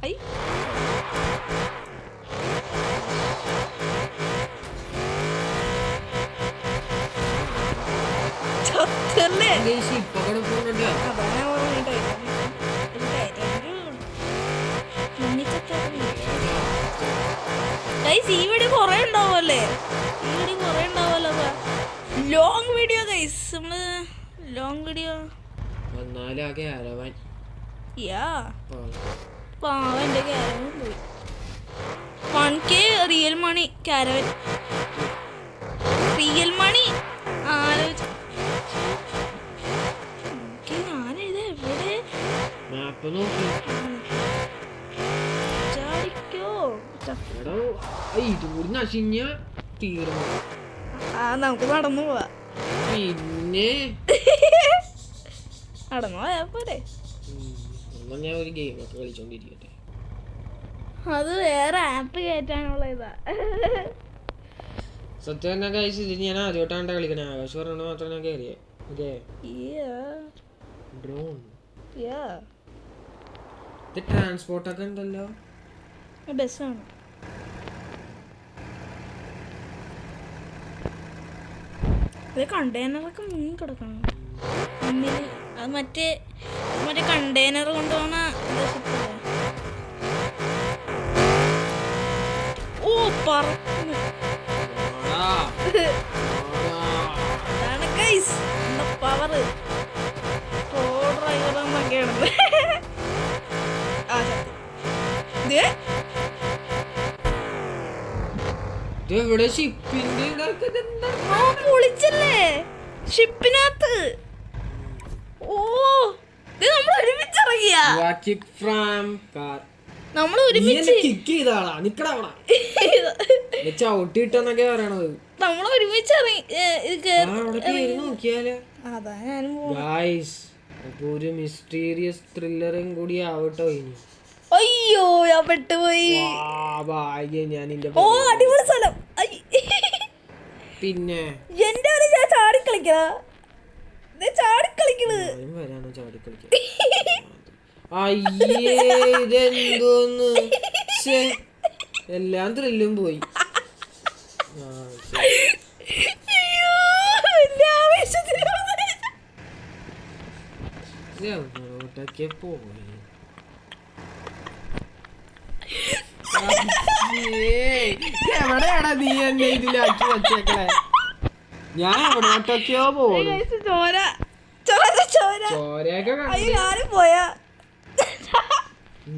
ഈ വീഡിയോ കൊറേ ഉണ്ടാവുമല്ലേ? ലോങ് വീഡിയോ ഗൈസ്, നമ്മള് ലോങ് വീഡിയോ പാവന്റെ ക്യാരവൻ പോയി. 1K real money caravan, real money ആലോചിച്ച ഞാനിത് എവിടെ ചാടിക്കോ? നമുക്ക് നടന്നു പോവാ. പിന്നെ നടന്നു പോയാ പോരെ. ഞാൻ ഒരു ഗെയിം ഒക്കെ കളിച്ചോണ്ടിരിക്കട്ടെ. അത് വേറെ ആപ്പ് കയറ്റാനുള്ള ഇതാ. സത്യം പറഞ്ഞാൽ ഗൈസ് ഇത് ഞാൻ ആദ്യമായിട്ടാണ് കളിക്കണേ. ആകാശ് പറഞ്ഞ മാത്രം ഞാൻ കയറിയേ. ഡ്രോൺ ഇത് ട്രാൻസ്പോർട്ടൊക്കെ ഉണ്ടല്ലോ. ബസ്സാണ്. ഇത് കണ്ടെയ്നറൊക്കെ മുന്നിൽ കിടക്കണം. മുന്നിൽ അത് മറ്റേ കണ്ടെയ്നർ കൊണ്ടുപോണ ഓ പറക്കുന്നു. അതാണ് ഗൈസ് പവറ്. പ്രോ ഡ്രൈവർ എന്നൊക്കെയാണ്. പൊളിച്ചല്ലേ ഷിപ്പിനകത്ത്. ഓ നമ്മൾ ഒരുമിച്ചിറങ്ങിയ നമ്മൾ ഒരുമിച്ച് ചവിട്ടിട്ടൊന്നൊക്കെ പറയണത്. നമ്മൾ ഒരുമിച്ച് അതാ ഞാനും ഒരു മിസ്റ്റീരിയസ് ത്രില്ലറും കൂടി ആവട്ടോ ഇനി. അയ്യോ ഞാൻ പെട്ടുപോയി. ഓ അടിപൊളി സ്ഥലം. പിന്നെ എന്റെ ഞാൻ ചാടിക്കളിക്കണ ഇതെന്തോന്ന് എല്ലാം ത്രില്ലും പോയി. പോയി എവിടെയാടാ നീ എന്നെ ഇതിലാക്കി വച്ചേക്കണേ? ഞാൻ എവിടോട്ടൊക്കെയോ പോകും. ചോരയൊക്കെ പോയാ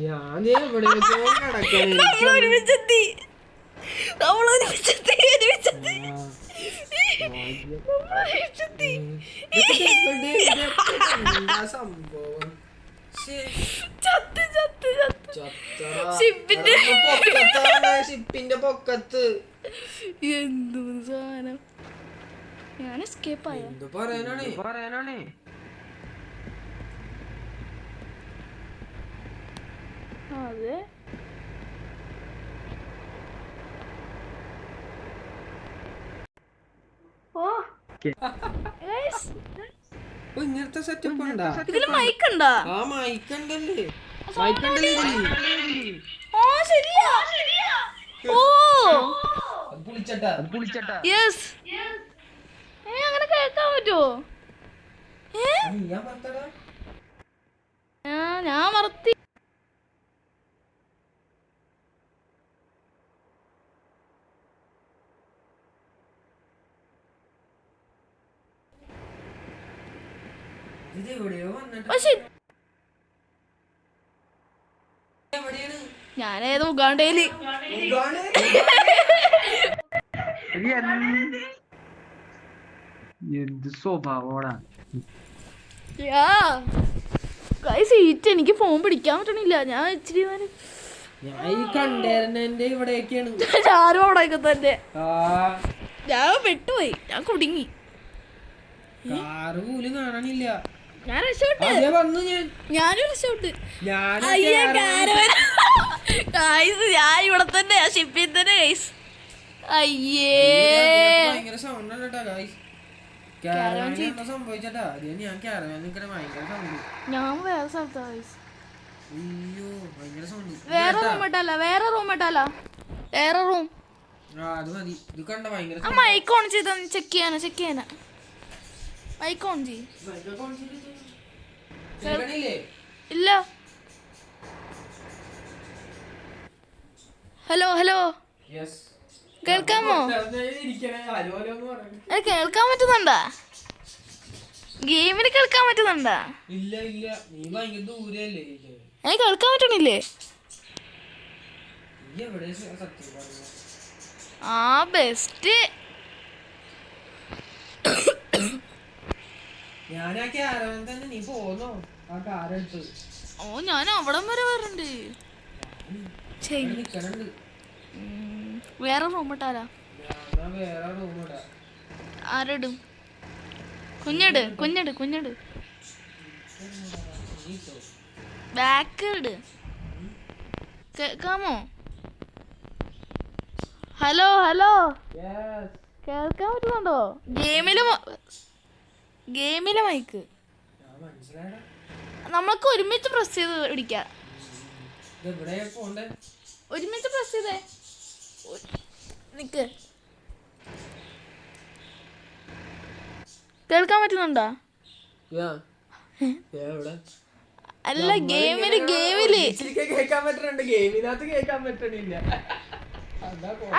ഞാൻ എവിടെയൊക്കെയോ കിടക്കണേ. സംഭവം ഷിപ്പിന്റെ പൊക്കത്ത് എന്തു സാധനം. ഞാൻ എസ്കേപ്പ് ആയ എന്ത് പറയാനാണ്. അതെ ഇങ്ങനത്തെ സെറ്റപ്പ് ഉണ്ടാ? ഇതില് മൈക്കുണ്ടാ? ആ മൈക്കുണ്ടല്ലേ, മൈക്കുണ്ടല്ലേ. ഓ ശരിയാ. Oh yes. അങ്ങനെ കേൾക്കാൻ പറ്റുമോ? ഞാൻ മറത്തി. ഞാനേത് ഉഗാണ്ടയില്. എന്ത് സ്വഭാവോടാ. സീറ്റ് എനിക്ക് ഫോൺ പിടിക്കാൻ പറ്റണില്ല. ഞാൻ ഇച്ചിരി ഇവിടെയൊക്കെയാണ്. ഞാനും അവിടെയൊക്കെ തന്നെ. ഞാൻ പെട്ടുപോയി. ഞാൻ കുടുങ്ങി. കാറ് പോലും കാണാനില്ല. ഞാൻ രക്ഷപ്പെട്ടു. ഞാനും രക്ഷപ്പെട്ടു. ഞാൻ ഇവിടെ തന്നെ ഷിപ്പിൽ തന്നെ. അയ്യേ സംഭവിച്ചട്ടാ. ഞാൻ വേറെ സ്ഥലത്താ. വേറെ വേറെ റൂം ഇട്ടാല വേറെ റൂം അത് മതി. ഇത് കണ്ട ഭയങ്കര ആ മൈക്ക് ഓൺ ചെയ്ത് ചെക്ക് ചെയ്യാനാ മൈക്ക് ഓൺ ചെയ്. ഇല്ല. ഹലോ കേൾക്കാമോ? കേൾക്കാൻ പറ്റുന്നുണ്ടാ? ഗെയിമിൽ കേൾക്കാൻ പറ്റുന്നുണ്ടാ? ഇല്ല നീ ഭയങ്കര ദൂരല്ലേ. എനിക്ക് കേൾക്കാൻ പറ്റണില്ലേ? ആ ബെസ്റ്റ്. ഓ ഞാൻ അവിടം വരെ വരുന്നുണ്ട്. വേറെ റൂം ഇട്ടാലാ? ആരിടും? കുഞ്ഞിട് ബാക്ക് ഇട്. കേൾക്കാമോ? ഹലോ കേൾക്കാൻ പറ്റുന്നുണ്ടോ? ഗെയിമിലെ മൈക്ക് നമ്മൾക്ക് ഒരുമിച്ച് പ്രസ് ചെയ്ത് പിടിക്കാം. ഒരുമിച്ച് പ്രസ് ചെയ്തേ. നിക്ക്. കേൾക്കാൻ പറ്റുന്നുണ്ടോ? അല്ല ഗെയിമില് കേൾക്കാൻ പറ്റുന്നുണ്ട്. ഗെയിമിനകത്ത് കേൾക്കാൻ പറ്റണില്ല.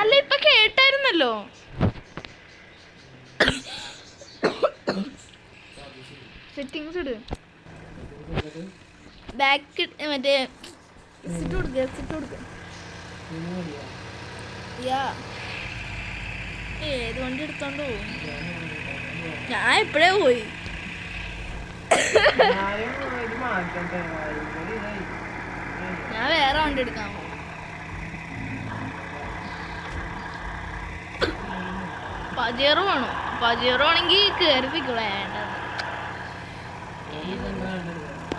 അല്ല ഇപ്പൊ കേട്ടായിരുന്നല്ലോ. സെറ്റിങ്സ് ഇട്. ബാക്ക് മറ്റേ സിറ്റ് കൊടുക്ക. ഏത് വണ്ടി എടുത്തോണ്ട് പോവും? ഞാൻ ഇപ്പഴേ പോയി. ഞാൻ വേറെ വണ്ടി എടുക്കാൻ പോകും. പജേറോ വേണോ? പജേറോ ആണെങ്കിൽ കയറിപ്പിക്കൂ. വേണ്ട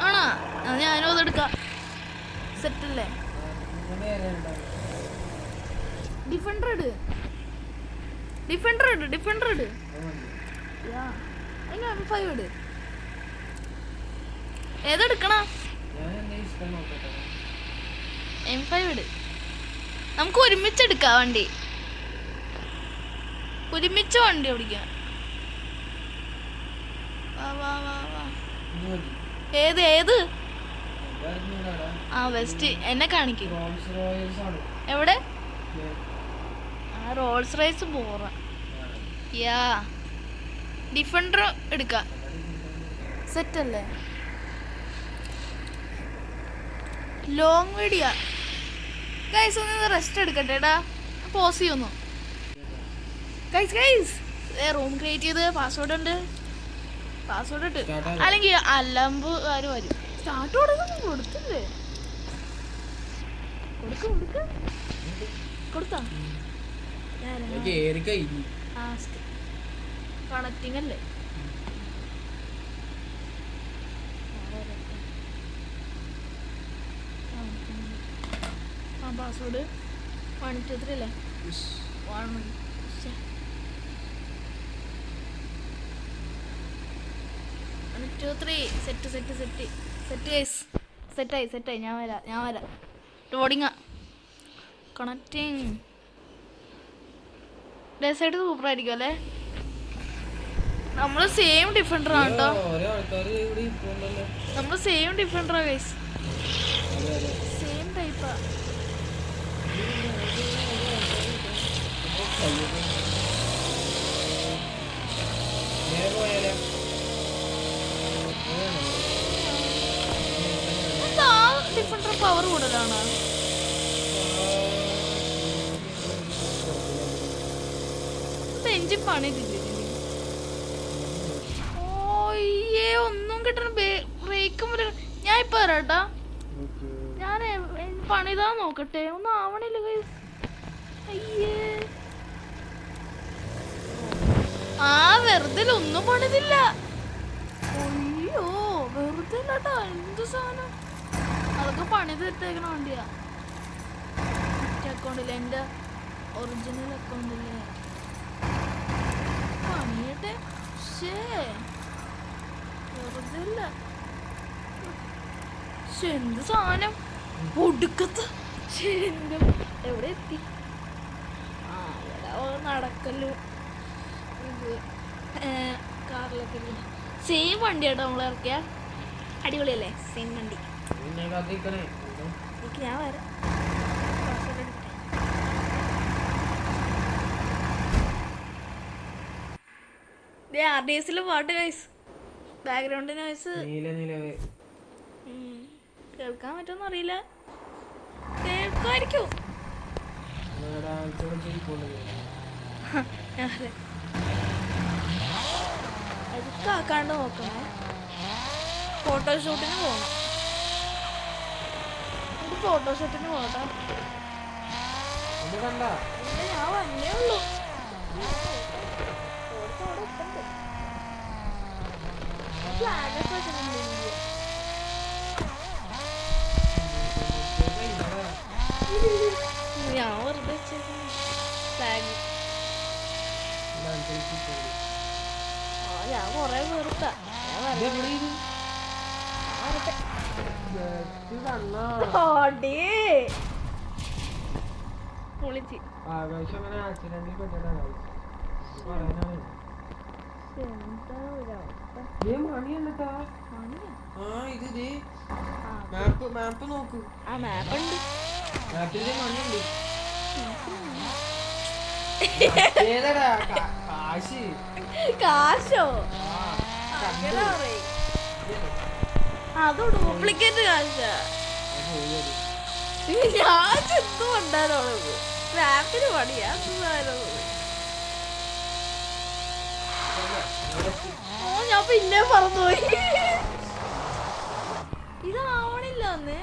ആണോ? ഞാനും അതെടുക്കാം. സെറ്റല്ലേ? ഡിഫൻഡർ ഇട്. M5 ഇട്. ഏതെടുക്കണ? M5 ഇട്. നമുക്ക് ഒരുമിച്ച് എടുക്കാം വണ്ടി. ഒരുമിച്ച് വണ്ടി ഓടിക്കാം. വാ. ഏത്? ആ ബെസ്റ്റ്. എന്നെ കാണിക്കും. എവിടെ? ആ റോൾസ് റോയ്സ് പോറ. ഡിഫൻഡർ എടുക്കാം. സെറ്റല്ലേ? Long video guys. ഒന്ന് റെസ്റ്റ് എടുക്കട്ടെടാ. പോസ് ചെയ്യുന്നു ഗൈസ്. റൂം ക്രിയേറ്റ് ചെയ്ത് പാസ്വേഡ് ഇട്ട് അല്ലെങ്കിൽ അലമ്പുകാർ വരും. സ്റ്റാർട്ട് കൊടുത്തില്ലേ? കൊടുത്താ കണക്റ്റിംഗ് അല്ലേ? പാസ്വേഡ് 123 അല്ലേ? 123 സെറ്റായി. ഞാൻ വരാം. ലോഡിങ്ങാ. കണക്റ്റിംഗ്. ഡെസേർട്ട് സൂപ്പർ ആയിരിക്കും അല്ലേ? നമ്മള് സെയിം ഡിഫൻഡർ ആണ് കേട്ടോ. നമ്മള് സെയിം ഡിഫൻഡറാ ഗൈസ്. സെയിം ടൈപ്പാ. ഡിഫൻഡർ പവർ കൂടുതലാണ്. എഞ്ചിൻ പണിയിട്ടില്ലേ? ഓയ്യേ ഒന്നും കിട്ടണ. ബ്രേക്കും ഞാൻ ഇപ്പൊ വരാട്ടാ. ഞാൻ പണിതാ നോക്കട്ടെ. ഒന്നും ആവണില്ല ഗൈസ്. അയ്യേ വെറുതെ ഒന്നും പണിതില്ല. അയ്യോ വെറുതെ ഇല്ലാട്ടാ. എന്ത് സാധനം അതൊക്കെ പണിതിട്ടേക്കണ വണ്ടിയാ. അക്കൗണ്ടില്ലേ? എൻ്റെ ഒറിജിനൽ അക്കൗണ്ടില്ലേ? പണിയട്ടെ. വെറുതെ ഇല്ല. എന്ത് സാധനം ഒടുക്കത്ത് ശരിക്കും എവിടെ എത്തി? ആ ഇവിടെ നടക്കലും ഇത് കാറിലൊക്കെ സെയിം വണ്ടിയാട്ടോ നമ്മൾ ഇറക്കിയ. അടിപൊളിയല്ലേ? സെയിം വണ്ടി. ഞാൻ വരാം. RDSൽ പാട്ട് ഗൈസ്, ബാക്ക്ഗ്രൗണ്ട് നോയ്സ് കേൾക്കാൻ പറ്റുമെന്ന് അറിയില്ല. കേൾക്കുമായിരിക്കും. കാക്കാണ്ട് നോക്കണേ. ഫോട്ടോഷൂട്ടിന് പോകണം. ഫോട്ടോഷൂട്ടിന് പോകട്ടോ. ഞാൻ വന്നേ ഉള്ളൂ. ഫ്ലാഗൊക്കെ വെച്ചിട്ടുണ്ട്. ഞാൻ വെറുതെ ഫ്ലാഗ്. ഞാൻ കൊറേ വെറുത്ത. പൊളിച്ച് മാപ്പ് നോക്ക്. ആ മാപ്പുണ്ട്. കാശോ? അത് ഡ്യൂപ്ലിക്കേറ്റ് കാശാ. ഞാൻ ചെന്നു കൊണ്ടാലോളത് മാപ്പിന് പണിയാ. ഓ ഞാൻ പിന്നെ മറന്നുപോയി. ഇതാവണില്ല അന്ന്.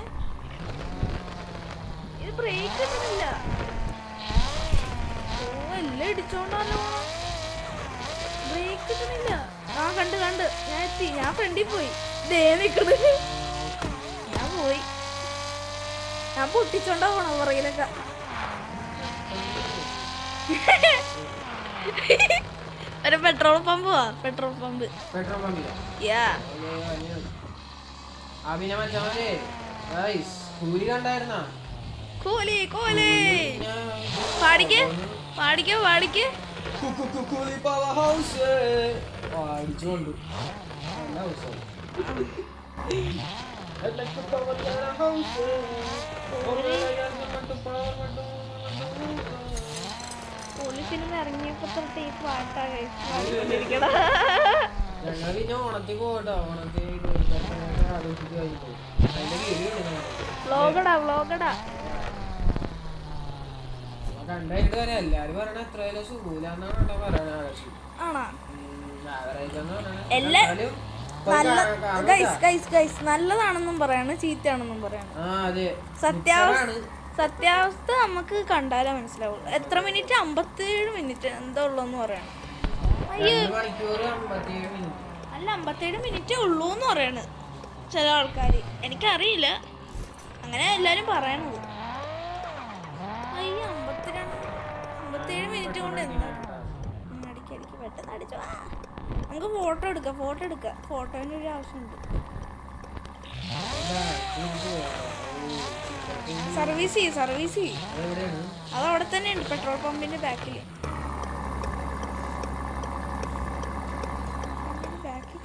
ഇത് ബ്രേക്ക് കിട്ടുന്നില്ല. ഓ എല്ലാം ഇടിച്ചോണ്ടല്ലോ. ബ്രേക്ക് കിട്ടുന്നില്ല. ആ കണ്ട് ഞാൻ എത്തി. ഞാൻ ഫ്രണ്ടിൽ പോയി. ദേ നിക്കണ്. ഞാൻ പോയി. ഞാൻ പൊട്ടിച്ചോണ്ടാ പോണ പുറകിലൊക്കെ. ഒരു പെട്രോൾ പമ്പ് പോവാ. Petrol pump. കൂലി കൂലി പാടിക്ക് പാടിക്ക് പാടിക്ക്. പോലീസിന് ഇറങ്ങിയപ്പോ തൊട്ട് ഈ പാട്ടാ കഴിച്ചിരിക്കണ. ഞങ്ങൾ പിന്നെ ഓണത്തിൽ പോകട്ടോ. ഓണത്തിൽ വ്ലോഗടാ വ്ലോഗടാ കണ്ടായിട്ട് വരാം. എല്ലാരും പറയണ എത്രയായാലും സുഖൂലെന്നാണ് പറയണ. നല്ലതാണെന്നും പറയാണ്, ചീത്തയാണെന്നും പറയാണ്. സത്യാവസ്ഥ നമുക്ക് കണ്ടാലേ മനസ്സിലാവും. എത്ര മിനിറ്റ്? 57 മിനിറ്റ് എന്തോ ഉള്ളൂന്ന് പറയണം. അല്ല 57 മിനിറ്റേ ഉള്ളൂ എന്ന് പറയണ് ചില ആൾക്കാര്. എനിക്കറിയില്ല, അങ്ങനെ എല്ലാരും പറയണത്. അയ്യോ 57 മിനിറ്റ് കൊണ്ട് എന്താ? അടിക്കടിക്ക് പെട്ടെന്ന് അടിച്ചോ. നമുക്ക് ഫോട്ടോ എടുക്കാം. ഫോട്ടോന്റെ ഒരു ആവശ്യമുണ്ട്. സർവീസ് അതവിടെ തന്നെ ഉണ്ട്, പെട്രോൾ പമ്പിന്റെ ബാക്കിൽ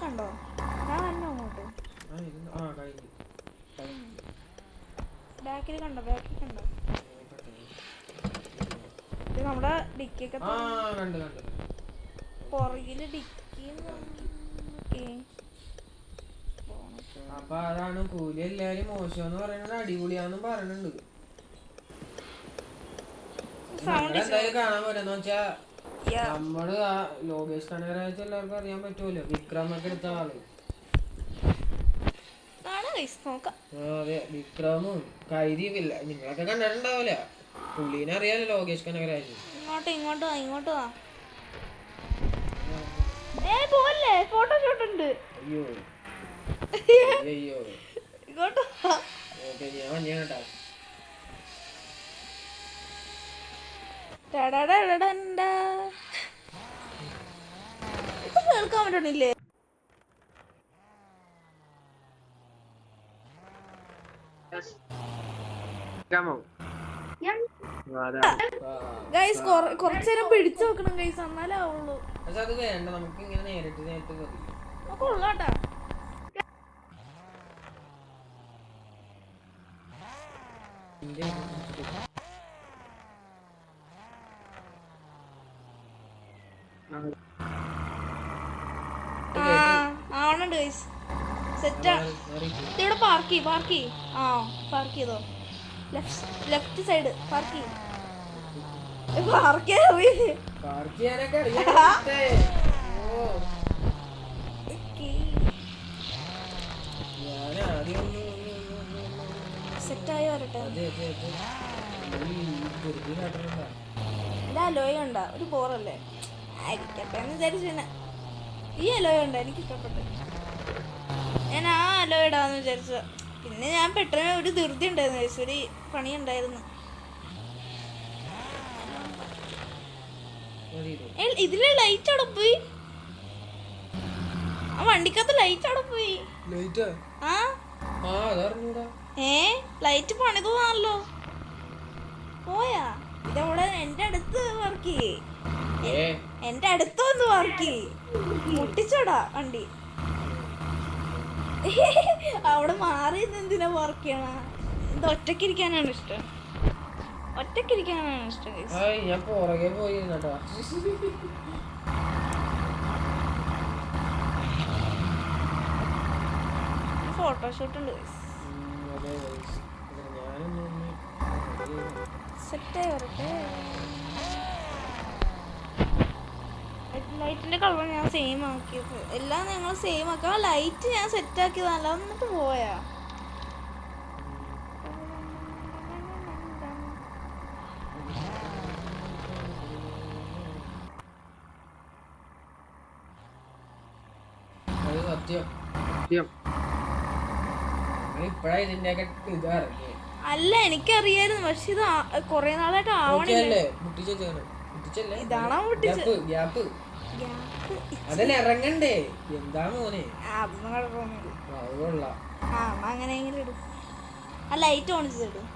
കണ്ടോ? ഞാൻ വന്നോ അങ്ങോട്ട്? ബാക്കിൽ കണ്ടോ? ഇത് നമ്മുടെ ഡിക്കൊക്കെ പുറകില് ഡിക്കി. അപ്പൊ അതാണ് കൂലി. എല്ലാരും മോശമെന്ന് പറയുന്നത് അടിപൊളിയാന്നും പറയുന്നുണ്ട്. എന്തായാലും കാണാൻ പറ്റുന്ന വെച്ചാ നമ്മള് ആ ലോകേഷ് കനകരാജ് എല്ലാവർക്കും അറിയാൻ പറ്റുമല്ലോ. വിക്രമൊക്കെ എടുത്ത ആള്. അതെ, വിക്രമും കൈദീപില്ല നിങ്ങളൊക്കെ കണ്ടിട്ടുണ്ടാവില്ല. പുള്ളീനെ അറിയാലോ ലോകേഷ് കനകരാജ്. ഇങ്ങോട്ട് വാ. ഫോട്ടോഷൂട്ട് ഉണ്ട്. അയ്യോ ഇങ്ങോട്ട് വാ. ഞാൻ കേട്ടാ. കേൾക്കാൻ പറ്റണില്ലേ? ഗൈസ് കുറച്ചു നേരം പിടിച്ചു നോക്കണം ഗൈസ്, എന്നാലേ ആവുള്ളൂ. പക്ഷെ അത് വേണ്ട, നമുക്ക് ഇങ്ങനെ നേരിട്ട് നേരിട്ട് മതി. കൊള്ളാട്ടാ. ആവണുണ്ട് ഗൈസ്, സെറ്റാണ്. ഇവിടെ പാർക്ക് ചെയ്യ്. ആ പാർക്ക് ചെയ്തോ, ലെഫ്റ്റ് സൈഡ് പാർക്ക് ചെയ്യ്. സെറ്റായി വരട്ടെ. എന്റെ അലോയ ഉണ്ട, ഒരു ബോറല്ലേ ആയിരിക്കട്ടെ എന്ന് വിചാരിച്ചു. ഈ അലോയ ഉണ്ട്, എനിക്ക് ഇഷ്ടപ്പെട്ടു. ഞാൻ ആ അലോയ ഇടാന്ന് വിചാരിച്ച. പിന്നെ ഞാൻ പെട്ടെന്ന് ഒരു ധൃതി ഉണ്ടായിരുന്നു, ഒരു പണി ഉണ്ടായിരുന്നു. ഇതിലെ ലൈറ്റ് അവിടെ പോയി, ആ വണ്ടിക്കകത്ത് ലൈറ്റ് അവിടെ പോയി. ലൈറ്റ് പണിതോന്നാണല്ലോ. പോയാ ഇതവിടെ എന്റെ അടുത്ത് വർക്ക് ചെയ്യേ, എന്റെ അടുത്ത് വന്ന് വർക്ക് ചെയ്യ്. മുട്ടിച്ചോടാ വണ്ടി. അവിടെ മാറി എന്തിനാ വർക്ക് ചെയ്യണ? ഇത് ഒറ്റക്കിരിക്കാനാണ് ഇഷ്ടം. ഞാൻ പുറകെ പോയി ഫോട്ടോഷൂട്ട് ഉണ്ട്. സെറ്റായി വരട്ടെ. ലൈറ്റിന്റെ കളർ ഞാൻ സെയിം ആക്കിയത്, എല്ലാം ഞങ്ങൾ സെയിം ആക്കാം. ലൈറ്റ് ഞാൻ സെറ്റാക്കിയതല്ല, എന്നിട്ട് പോയാ. അല്ല എനിക്കറിയായിരുന്നു, പക്ഷെ ഇത് കൊറേ നാളായിട്ട് ആവണില്ല. ഇതാണോ മുട്ടിച്ചത്? ഇറങ്ങണ്ടേ? എന്താ മോനെ, അങ്ങനെയെങ്കിലും ഇടും. ആ ലൈറ്റ് ഓൺ ചെയ്തിടും.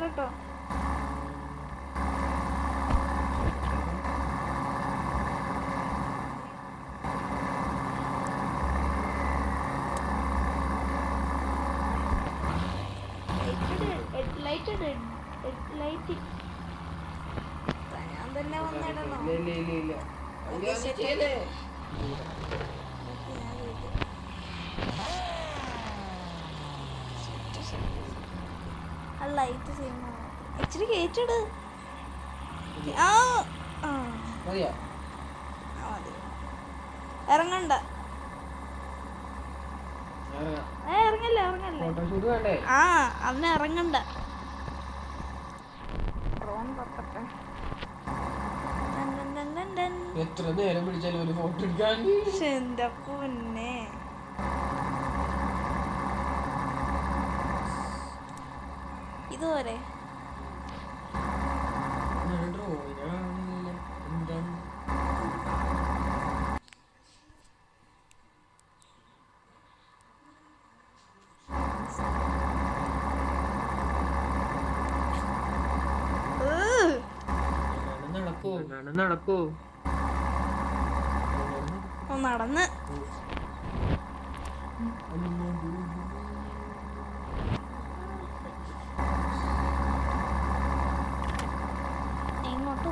കേട്ടോ ഞാൻ തന്നെ വന്നിടണോ? ലൈറ്റ് ഇച്ചിരി കേറ്റിട്. ഇറങ്ങണ്ട, ഇറങ്ങല്ല. ആ അവന് ഇറങ്ങണ്ട. എത്ര നേരം പിടിച്ചാലും ഒരു ഫോട്ടോ എടുക്കാൻ. എന്റെ പൊന്നെ, ഇതുവരെ നടക്കൂ. നടന്ന് എങ്ങോട്ടോ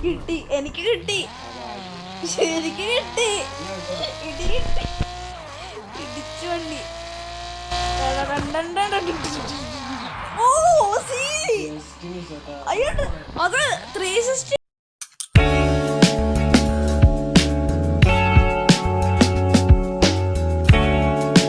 കിട്ടി, എനിക്ക് കിട്ടി, ശരിക്ക് കിട്ടി. ഇടിച്ചു വണ്ടി. അയ്യോ അത് 360